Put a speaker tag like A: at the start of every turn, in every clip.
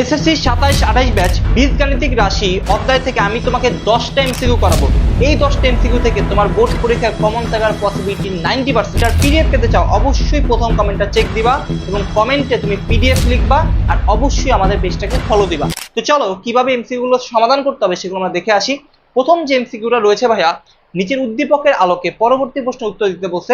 A: SSC 27-28 batch বীজগাণিতিক রাশি অধ্যায় থেকে আমি তোমাকে 10টা এমসিকিউ করাবো। এই 10টা এমসিকিউ থেকে তোমার বোর্ড পরীক্ষায় কমন থাকার পসিবিলিটি 90%। আর পিডিএফ পেতে চাও অবশ্যই প্রথম কমেন্টটা চেক দিবা এবং কমেন্টে তুমি পিডিএফ লিখবা আর অবশ্যই আমাদের পেজটাকে ফলো দিবা। তো চলো কিভাবে এমসিকিউগুলো সমাধান করতে হবে সেগুলো আমরা দেখে আসি। প্রথম যে এমসিকিউটা রয়েছে ভাইয়া, নিচের উদ্দীপকের আলোকে পরবর্তী প্রশ্নের উত্তর দিতে বলছে।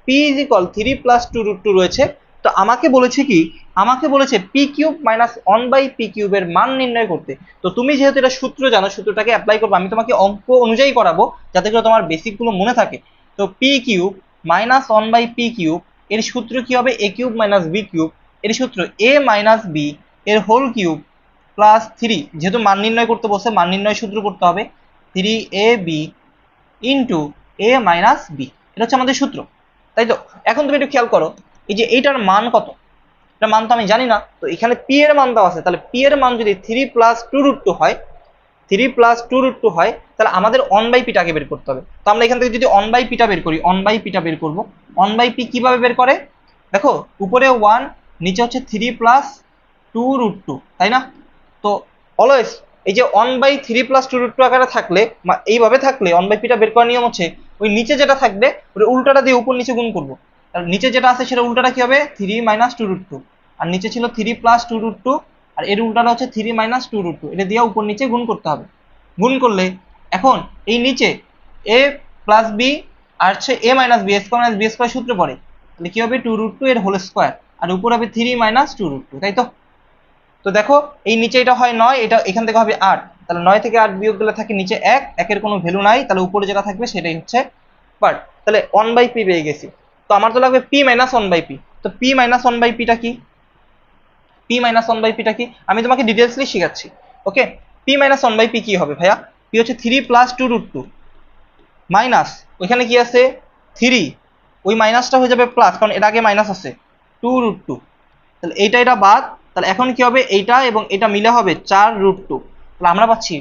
A: পি ইজ ইকুয়াল 3 + 2√2 রয়েছে। তো আমাকে বলেছে কি, আমাকে বলেছে পি কিউব মাইনাস 1/পি কিউবের মান নির্ণয় করতে। তো তুমি যেহেতু এটা সূত্র জানো, সূত্রটাকে অ্যাপ্লাই করবো। আমি তোমাকে অঙ্ক অনুযায়ী করাবো যাতে করে তোমার বেসিকগুলো মনে থাকে। তো পি কিউব মাইনাস 1/পি কিউব এর সূত্র কি হবে? এ কিউব মাইনাস বি কিউব। এর সূত্র এ মাইনাস বি এর হোল কিউব প্লাস 3, যেহেতু মান নির্ণয় করতে বলছে মান নির্ণয় সূত্র করতে হবে 3ab ইন্টু এ মাইনাস বি। এটা হচ্ছে আমাদের সূত্র, তাই তো? এখন তুমি একটু খেয়াল করো, এই যে এইটার মান কত, এটা মান তো আমি জানি না। তো এখানে পি এর মান দেওয়া আছে, তাহলে পি এর মান যদি 3 + 2√2 হয়, 3 + 2√2 হয়, তাহলে আমাদের 1/পিটাকে বের করতে হবে। তো আমরা এখান থেকে যদি 1/পিটা বের করি, 1/পিটা বের করব। 1/পি কিভাবে বের করে দেখো, উপরে 1 নিচে হচ্ছে 3 + 2√2, তাই না? তো অলওয়েজ এই যে 1/3 + 2√2 আকারে থাকলে, এইভাবে থাকলে 1/পিটা বের করার নিয়ম হচ্ছে ওই নিচে যেটা থাকবে ওই উল্টাটা দিয়ে উপর নিচে গুণ করব। আর নিচে যেটা আছে সেটা উল্টাটা কি হবে? 3 - 2√2। আর নিচে ছিল 3 + 2√2, আর এর উল্টাটা হচ্ছে 3 - 2√2। এটা দিয়ে উপর নিচে গুণ করতে হবে। গুণ করলে এখন এই নিচে a প্লাস বি আর হচ্ছে a minus B, square minus B square সূত্র পড়ে, তাহলে কি হবে? 2√2 এর হোল স্কয়ার, আর উপর হবে 3 - 2√2, তাই তো? তো দেখো এই নিচে এটা হয় 9, এটা এখান থেকে হবে 8, তাহলে 9 থেকে 8 বিয়োগ দিলে থাকে নিচে 1, একের কোনো ভ্যালু নাই, তাহলে উপরে যেটা থাকবে সেটাই হচ্ছে পার্ট। তাহলে 1/পি পেয়ে গেছি। তো আমার তো লাগবে পি মাইনাস 1/পি। তো পি মাইনাস 1/পিটা কি? পি মাইনাস 1/পিটা কি আমি তোমাকে ডিটেলসলি শেখাচ্ছি। ওকে, পি মাইনাস 1/পি কি হবে ভাইয়া? পি হচ্ছে 3 + 2√2 মাইনাস ওইখানে কি আছে 3, ওই মাইনাসটা হয়ে যাবে প্লাস, কারণ এটা আগে মাইনাস আছে 2√2। তাহলে এটা বাদ, তাহলে এখন কি হবে? এইটা এবং এটা মিলে হবে 4√2। তাহলে আমরা পাচ্ছি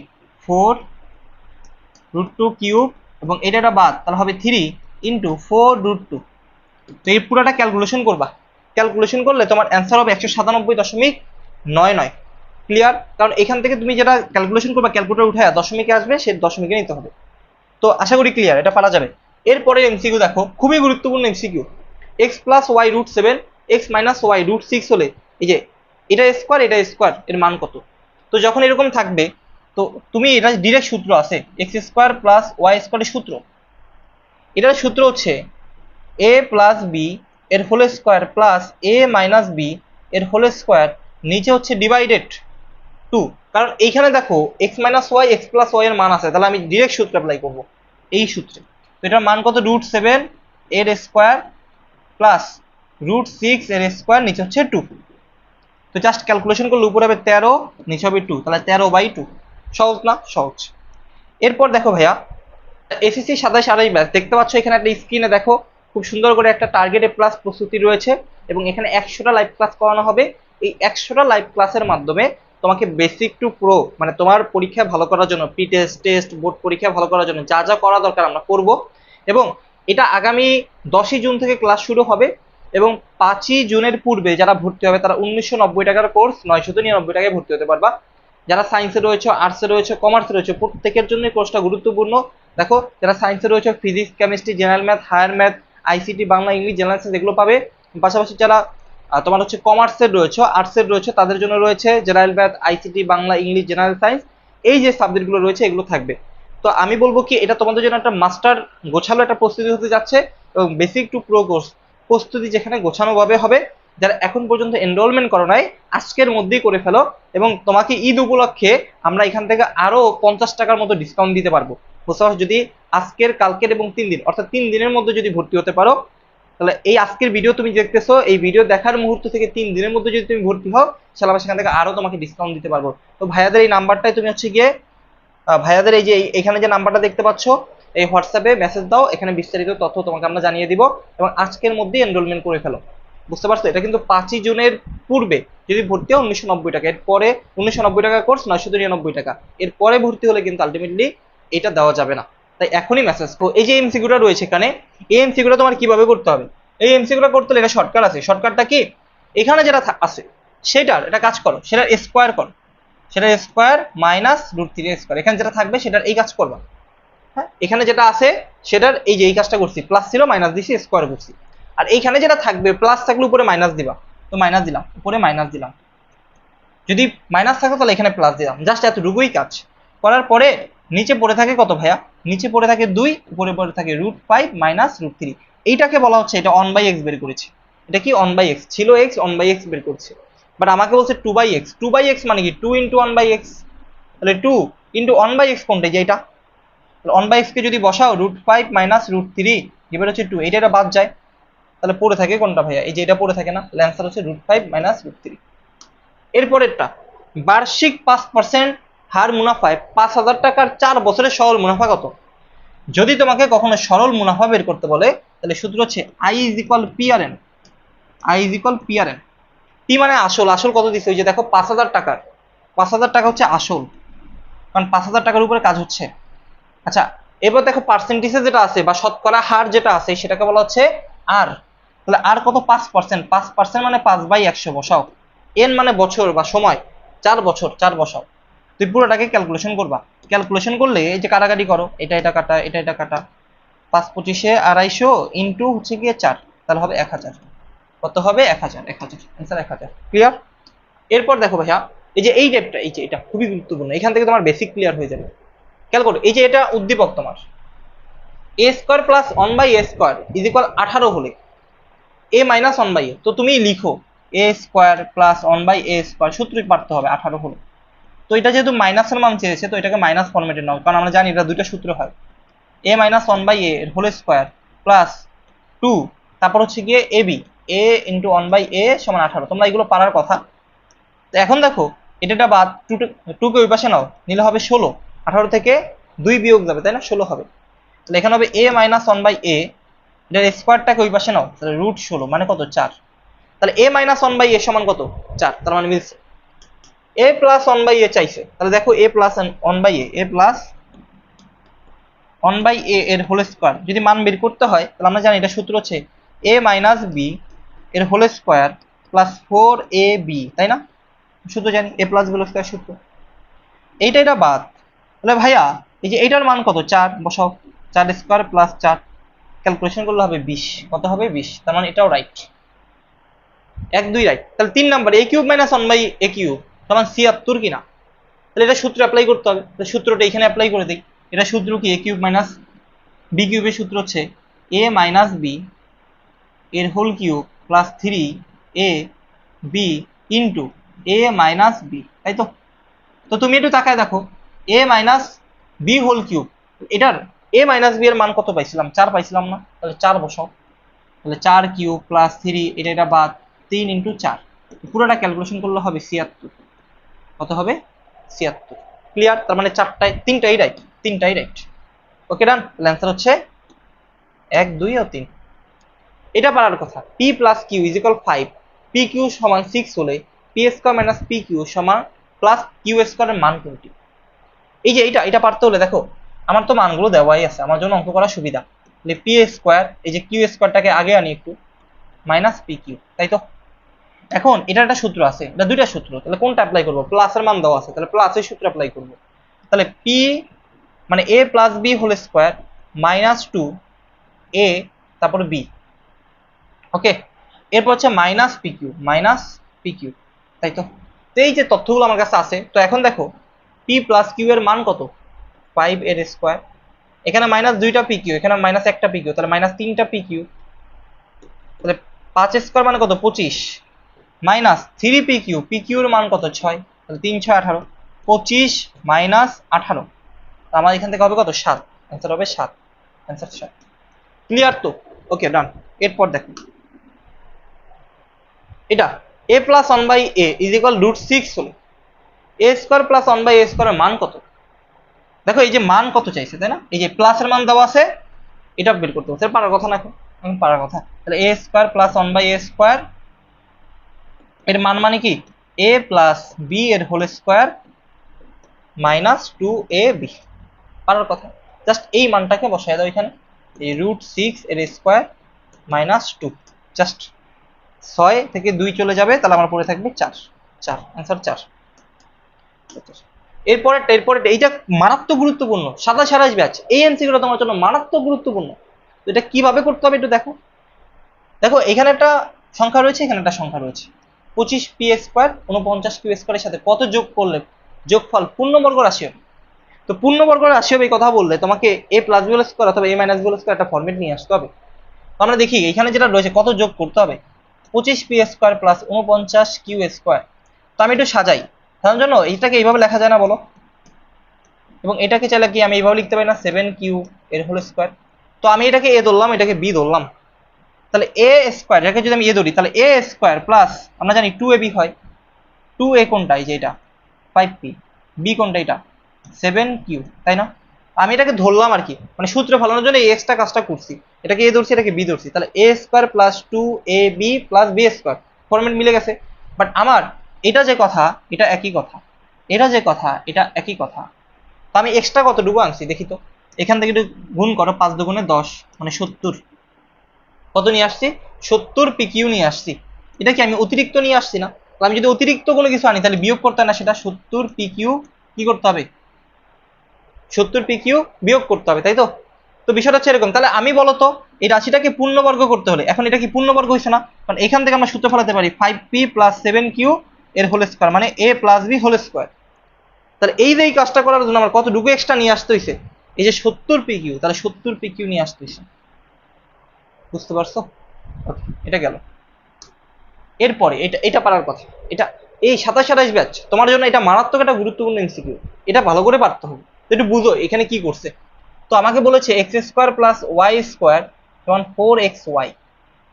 A: 4√2 কিউব, এবং এটা বাদ, তাহলে হবে 3 × 4√2। তো এই পুরোটা ক্যালকুলেশন করবা, ক্যালকুলেশন করলে তোমার অ্যান্সার হবে 197.99। ক্লিয়ার? কারণ এখান থেকে তুমি যেটা ক্যালকুলেশন করবা ক্যালকুলেটর উঠায় দশমিকে আসবে, সে দশমিকে নিতে হবে। তো আশা করি ক্লিয়ার, এটা পারা যাবে। এরপরে এমসিকিউ দেখো, খুবই গুরুত্বপূর্ণ MCQ. x + y√7 x - y√6 হলে এই যে এটা স্কয়ার এটা স্কয়ার এর মান কত? তো যখন এরকম থাকবে তো তুমি এটা ডাইরেক্ট সূত্র আছে x² + y² এর সূত্র। এটার সূত্র হচ্ছে a + b এর whole square plus a - b এর হোল স্কয়ার, নিচে হচ্ছে ডিভাইডেড 2। কারণ এইখানে দেখো x - y x + y এর মান আছে, তাহলে আমি ডাইরেক্ট সূত্র অ্যাপ্লাই করব এই সূত্রে। তো এটার মান কত? √7 এর স্কয়ার প্লাস √6 এর স্কয়ার, নিচে হচ্ছে 2। তো জাস্ট ক্যালকুলেশন করলে উপরে হবে 13, নিচে হবে 2, তাহলে 13/2। সহজ না? সহজ। এরপর দেখো ভাইয়া, এসএসসি 27-28 ব্যাচ দেখতে পাচ্ছ এখানে একটা স্ক্রিনে দেখো খুব সুন্দর করে একটা টার্গেট এ প্লাস প্রস্তুতি রয়েছে, এবং এখানে 100টা লাইভ ক্লাস করানো হবে। এই 100টা লাইভ ক্লাসের মাধ্যমে তোমাকে বেসিক টু প্রো, মানে তোমার পরীক্ষা ভালো করার জন্য, প্রি টেস্ট টেস্ট বোর্ড পরীক্ষা ভালো করার জন্য যা যা করা দরকার আমরা করব। এবং এটা আগামী 10ই জুন থেকে ক্লাস শুরু হবে, এবং 5ই জুনের পূর্বে যারা ভর্তি হবে তারা 1990 টাকার কোর্স 999 টাকায় ভর্তি হতে পারবা। যারা সায়েন্সে রয়েছে, আর্টসে রয়েছে, কমার্সে রয়েছে, প্রত্যেকের জন্য কোর্সটা গুরুত্বপূর্ণ। দেখো যারা সায়েন্সে রয়েছে physics, chemistry, general math, higher math, ICT, Bangla, English, general science এগুলো পাবে। পাশাপাশি যারা তোমার হচ্ছে কমার্সের রয়েছে, আর্টসের রয়েছে, তাদের জন্য রয়েছে general math, ICT, Bangla, English, general science, এই যে সাবজেক্টগুলো রয়েছে এগুলো থাকবে। তো আমি বলবো কি, এটা তোমাদের জন্য একটা মাস্টার গোছালো একটা প্রস্তুতি হতে যাচ্ছে, এবং বেসিক টু প্রো কোর্স প্রস্তুতি যেখানে গোছানোভাবে হবে। যারা এখন পর্যন্ত এনরোলমেন্ট করো নাই আজকের মধ্যেই করে ফেলো, এবং তোমাকে ঈদ উপলক্ষে আমরা এখান থেকে আরো 50 টাকার মতো ডিসকাউন্ট দিতে পারবো। বুঝতে পারছো? যদি আজকের, কালকের এবং 3 দিন, অর্থাৎ 3 দিনের মধ্যে যদি ভর্তি হতে পারো, তাহলে এই আজকের ভিডিও তুমি দেখতেছো, এই ভিডিও দেখার মুহূর্ত থেকে 3 দিনের মধ্যে যদি তুমি ভর্তি হও, তাহলে আমরা সেখান থেকে আরো তোমাকে ডিসকাউন্ট দিতে পারবো। তো ভাইয়াদের এই নাম্বারটাই তুমি হচ্ছে গিয়ে ভাইয়াদের এই যে এখানে যে নাম্বারটা দেখতে পাচ্ছ, এই হোয়াটসঅ্যাপে মেসেজ দাও, এখানে বিস্তারিত তথ্য তোমাকে আমরা জানিয়ে দিব, এবং আজকের মধ্যেই এনরোলমেন্ট করে ফেলো। বুঝতে পারছো? এটা কিন্তু 5ই জুনের পূর্বে যদি ভর্তি হয় 1990 টাকা, এরপরে 1990 টাকা কোর্স 999 টাকা, এরপরে ভর্তি হলে কিন্তু আলটিমেটলি এটা দেওয়া যাবে না। তাই এখনই মেসেজ। তো এই যে এমসিকিউটা রয়েছে এখানে, এই এমসিকিউটা তোমার কিভাবে করতে হবে? এই এমসিকিউটা করতে হলে এটা শর্টকাট আছে। শর্টকাটটা কি? এখানে যেটা আছে সেটার এটা কাজ করো, সেটার স্কোয়ার করো, সেটার স্কোয়ার মাইনাস √3 স্কোয়ার, এখানে যেটা থাকবে সেটার এই কাজ করবা। হ্যাঁ, এখানে যেটা আছে সেটার এই যে এই কাজটা করছি, প্লাস ছিল মাইনাস দিছি স্কোয়ার করছি, আর এইখানে যেটা থাকবে প্লাস থাকলে উপরে মাইনাস দিবা, তো মাইনাস দিলাম, উপরে মাইনাস দিলাম, যদি মাইনাস থাকতো তাহলে এখানে প্লাস দিলাম, জাস্ট এতটুকুই কাজ করার পরে নিচে পড়ে থাকে কত ভাইয়া, নিচে পড়ে থাকে 2, উপরে পড়ে থাকে √5 মাইনাস √3, এইটাকে বলা হচ্ছে এটা 1/x বের করেছি, এটা কি 1/x ছিল, x 1/x বের করছে, বাট আমাকে বলছে 2/x, 2/x মানে কি 2 × 1/x, তাহলে 2 × 1/x কোনটা, যে এটা 1/x কে যদি বসাও √5 মাইনাস √3 এবার হচ্ছে 2, এটা বাদ যায়, তাহলে পড়ে থাকে কোনটা ভাইয়া, এই যে এটা পড়ে থাকে না, অ্যান্সার হচ্ছে √5 মাইনাস √3। এরপরেরটা, বার্ষিক 5% হার মুনাফায় 5,000 টাকার 4 বছরের সরল মুনাফা কত? যদি তোমাকে কখনো সরল মুনাফা বের করতে বলে তাহলে সূত্র হচ্ছে I = PRN, I = PRN। P মানে আসল, আসল কত দিচ্ছে, ওই যে দেখো 5,000 টাকার, 5,000 টাকা হচ্ছে আসল, কারণ 5,000 টাকার উপরে কাজ হচ্ছে। আচ্ছা, এবার দেখো পার্সেন্টেজে যেটা আছে বা শতকরা হার যেটা আছে সেটাকে বলা হচ্ছে আর, তাহলে আর কত, 5%, 5% মানে 5/100 বসাও, এন মানে বছর বা সময়, 4 বছর, 4 বসাও, তুই পুরোটাকে ক্যালকুলেশন করবা, ক্যালকুলেশন করলে এই যে কাটাকাটি করো, এটা এটা কাটা, এটা এটা কাটা, 5 × 25 = 250 ইন্টু হচ্ছে গিয়ে 4, তাহলে হবে 1000, কত হবে 1000, 1000 অ্যান্সার 1000। ক্লিয়ার? এরপর দেখো ভাইয়া এই যে এই টাইপটা, এই যে এটা খুবই গুরুত্বপূর্ণ, এখান থেকে তোমার বেসিক ক্লিয়ার হয়ে যাবে। খেয়াল করো, এই যে এটা উদ্দীপক তোমার a² + 1/a² = 18 হলে a - 1/a, তো তুমি লিখো a² + 1/a² সূত্রই পারতে হবে 18 হলে, তো এটা যেহেতু মাইনাসের মান চেয়েছে তো এটাকে মাইনাস ফরম্যাটে নাও, কারণ আমরা জানি এটা দুইটা সূত্র হয়, a - 1/a এর হোল স্কয়ার প্লাস 2, তারপর হচ্ছে গিয়ে ab, a × 1/a = 18, তোমরা এগুলো পারার কথা। তো এখন দেখো এটা বাদ, 2 কে ওই পাশে নাও, নিলে হবে 16, 18 থেকে 2 বিয়োগ যাবে তাই না, 16 হবে, তাহলে এখানে হবে a - 1/a, এটার স্কয়ারটাকে ওই পাশে নাও, তাহলে √16 মানে কত, 4, তাহলে a - 1/a সমান কত, 4, তার মানে মিলছে। a + 1/a চাইছে, তাহলে দেখো a + 1/a, a + 1/a এর হোল স্কয়ার যদি মান বের করতে হয় তাহলে আমরা জানি এটা সূত্র হচ্ছে a - b এর হোল স্কয়ার প্লাস 4ab, তাই না, সূত্র জানি a + b হোল স্কয়ার সূত্র, এইটা এটা বাদ, তাহলে ভাইয়া এই যে এইটার মান কত, 4 বসাও, 4² + 4, ক্যালকুলেশন করলে হবে 20, কত হবে 20, তার মানে এটাও রাইট, 1 2 রাইট। তাহলে 3 নাম্বার a³ - 1/a³ সমান 76 কিনা, তাহলে এটা সূত্র অ্যাপ্লাই করতে হবে, তাহলে সূত্রটা এখানে অ্যাপ্লাই করে দিই, এটা সূত্র কি a³ - b³ এর সূত্র হচ্ছে a - b এর whole cube plus 3ab into a - b, তাই তো, তো তুমি একটু তাকায় দেখো a - b হোল কিউব, এটার a - b এর মান কত পাইছিলাম, 4 পাইছিলাম না, তাহলে 4 বসাও, তাহলে 4³ প্লাস 3, এটা বাদ, 3 × 4, পুরোটা ক্যালকুলেশন করলে হবে 76, কত হবে 76। ক্লিয়ার? তার মানে 3টাই রাইট, 3টাই রাইট। ওকে ডান, অ্যান্সার হচ্ছে 1 2 ও 3। এটা পারার কথা, p + q = 5, pq সমান 6 হলে p² - pq সমান প্লাস q² এর মান কোনটি? এই যে এটা পারতে হলে দেখো আমার তো মানগুলো দেওয়াই আছে, আমার জন্য অঙ্ক করা সুবিধা, তাহলে p², এই যে q²টাকে আগে আনি একটু, মাইনাস pq, তাই তো। এখন এটা একটা সূত্র আছে, এটা দুইটা সূত্র, তাহলে কোনটা অ্যাপ্লাই করব, প্লাসের মান দেওয়া আছে তাহলে প্লাসের সূত্র অ্যাপ্লাই করব, তাহলে p মানে a + b whole square minus 2a তারপর b, ওকে, এরপর হচ্ছে -pq, তাই তো। তো এই যে তথ্যগুলো আমার কাছে আছে, তো এখন দেখো p + q এর মান কত, 5 এর স্কয়ার, এখানে -2টা pq, এখানে -1টা pq, তাহলে -3টা pq, তাহলে 5² মানে কত, 25, -3pq, pq এর মান কত, 6, তাহলে 3 6 18, 25 - 18, তো আমার এখান থেকে হবে কত, 7, অ্যান্সার হবে 7, অ্যান্সার 7। ক্লিয়ার তো? ওকে ডান। এরপর দেখো এটা a + 1/a = √6 হলে a² + 1/a² এর মান কত? দেখো এই যে মান কত চাইছে তাই না, এই যে প্লাসের মান দেওয়া আছে, এটা বের করতে হবে, পারার কথা না, এখন পারার কথা, তাহলে a² + 1/a² এর মান মানে কি a + b এর হোল স্কয়ার মাইনাস 2ab, পারার কথা, জাস্ট এই মানটাকে বসায় দাও এখানে, এই √6 এর স্কয়ার মাইনাস 2, জাস্ট 6 থেকে 2 চলে যাবে, তাহলে আমার পড়ে থাকবে 4। 4, অ্যান্সার 4। এরপরে এইটা মারাত্মক গুরুত্বপূর্ণ, 27 ব্যাচ, এই এমসিকিউটা তোমার জন্য মারাত্মক গুরুত্বপূর্ণ। তো এটা কিভাবে করতে হবে একটু দেখো। দেখো এখানে একটা সংখ্যা রয়েছে, এখানে একটা সংখ্যা রয়েছে, 25p² 49q² এর সাথে কত যোগ করলে যোগফল পূর্ণবর্গ রাশি হবে। তো পূর্ণবর্গ রাশি হবে এই কথা বললে তোমাকে a plus B whole square অথবা a minus B whole square একটা ফরম্যাট নিয়ে আসতে হবে। তো আমরা দেখি এখানে যেটা রয়েছে কত যোগ করতে হবে, 25p² প্লাস 49q²। তো আমি একটু সাজাই, তার জন্য এইটাকে এইভাবে লেখা যায় না বলো, এবং এটাকে চাইলে কি আমি এইভাবে লিখতে পারি না, 7q এর হোল স্কয়ার। তো আমি এটাকে a ধরলাম, এটাকে b ধরলাম, তাহলে a স্কয়ার, এটাকে যদি আমি a ধরি তাহলে a স্কয়ার প্লাস আমরা জানি 2ab হয়, 2a কোনটা, এই যে এটা 5p, b কোনটা এটা 7q, তাই না? আমি এটাকে ধরলাম আর কি, মানে সূত্র ফলানোর জন্য এই এক্সট্রা কাজটা করছি, এটাকে a ধরছি, এটাকে b ধরছি, তাহলে a square plus 2ab plus b square, format মিলে গেছে। বাট আমার এটা যে কথা এটা একই কথা, এটা যে কথা এটা একই কথা। তো আমি এক্সট্রা কতটুকু আনছি দেখি তো, এখান থেকে একটু গুণ করো, 5 দুগুণে 10 মানে 70, কত নিয়ে আসছি, 70pq নিয়ে আসছি। এটা কি আমি অতিরিক্ত নিয়ে আসছি না? আমি যদি অতিরিক্ত কোনো কিছু আনি তাহলে বিয়োগ করতে হয় না, সেটা 70pq কি করতে হবে, 70pq বিয়োগ করতে হবে, তাই তো? তো বিষয়টা হচ্ছে এরকম, তাহলে আমি বলতো এই রাশিটাকে পূর্ণবর্গ করতে হলে, এখন এটা কি পূর্ণবর্গ হয়েছে না, কারণ এখান থেকে আমরা সূত্র ফলাতে পারি 5p প্লাস 7q এর হোল স্কয়ার মানে a plus b whole square. তাহলে এই যে এই কাজটা করার জন্য আমার কতটুকু এক্সট্রা নিয়ে আসতে হয়েছে, এই যে 70pq, তাহলে 70pq নিয়ে আসতে হয়েছে, বুঝতে পারছো? এটা গেল। এরপরে এটা এটা পারার কথা, এটা এই 27 ব্যাচ তোমার জন্য এটা মারাত্মক একটা গুরুত্বপূর্ণ এমসিকিউ, এটা ভালো করে পারতে হবে। তো একটু বুঝো এখানে কি করছে। তো আমাকে বলেছে x² প্লাস y² সমান 4xy।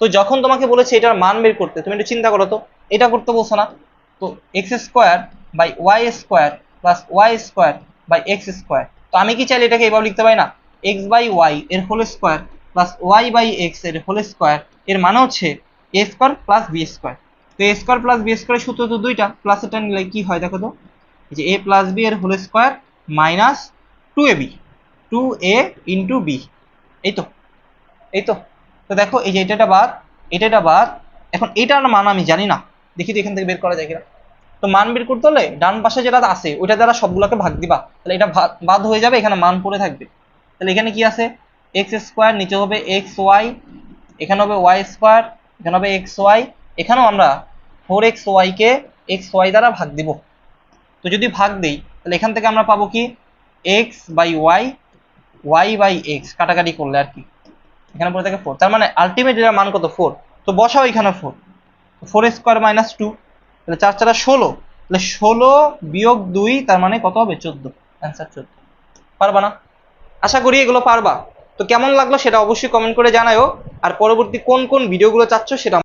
A: তো যখন তোমাকে বলেছে এটার মান বের করতে, তুমি একটু চিন্তা করো তো, এটা করতে বলছো না, তো x² by y² plus y² by x²। তো আমি কি চাইলে এটাকে এভাবে লিখতে পারি না, x বাই y এর whole square plus y by x এর হোল স্কয়ার, এর মানে হচ্ছে a² প্লাস b²। তো a² প্লাস b² এর সূত্র তো দুইটা, প্লাস এটা নিলে কি হয় দেখো তো, এই যে a প্লাস b এর whole square minus 2ab, 2a into b, এই তো, এই তো। তো দেখো এই যে এটা বাদ, এটা বাদ, এখন এটার মান আমি জানি না, দেখি তো এখান থেকে বের করা যায় কিনা। তো মান বের করতে হলে ডান পাশে যেটা আছে ওইটা দ্বারা সবগুলোকে ভাগ দিবা, তাহলে এটা বাদ হয়ে যাবে, এখানে মান পড়ে থাকবে। তাহলে এখানে কি আছে, x², নিচে হবে xy, এখানে হবে y², এখানে হবে xy, এখানেও আমরা 4xy কে xy দ্বারা ভাগ দিব। তো যদি ভাগ দেই তাহলে এখান থেকে আমরা পাবো কি, x by y, y by x কাটাকাটি করলে আর কি, এখানে পড়ে থাকে 4, তার মানে আলটিমেট এর মান কত, 4। তো বসাও এখানে 4, 4² মাইনাস 2, তাহলে 4 4 16, তাহলে 16 বিয়োগ 2 তার মানে কত হবে, 14, অ্যান্সার 14। পারবা না? আশা করি এগুলো পারবা। তো কেমন লাগলো সেটা অবশ্যই কমেন্ট করে জানাও, আর পরবর্তী কোন কোন ভিডিওগুলো চাচ্ছ সেটা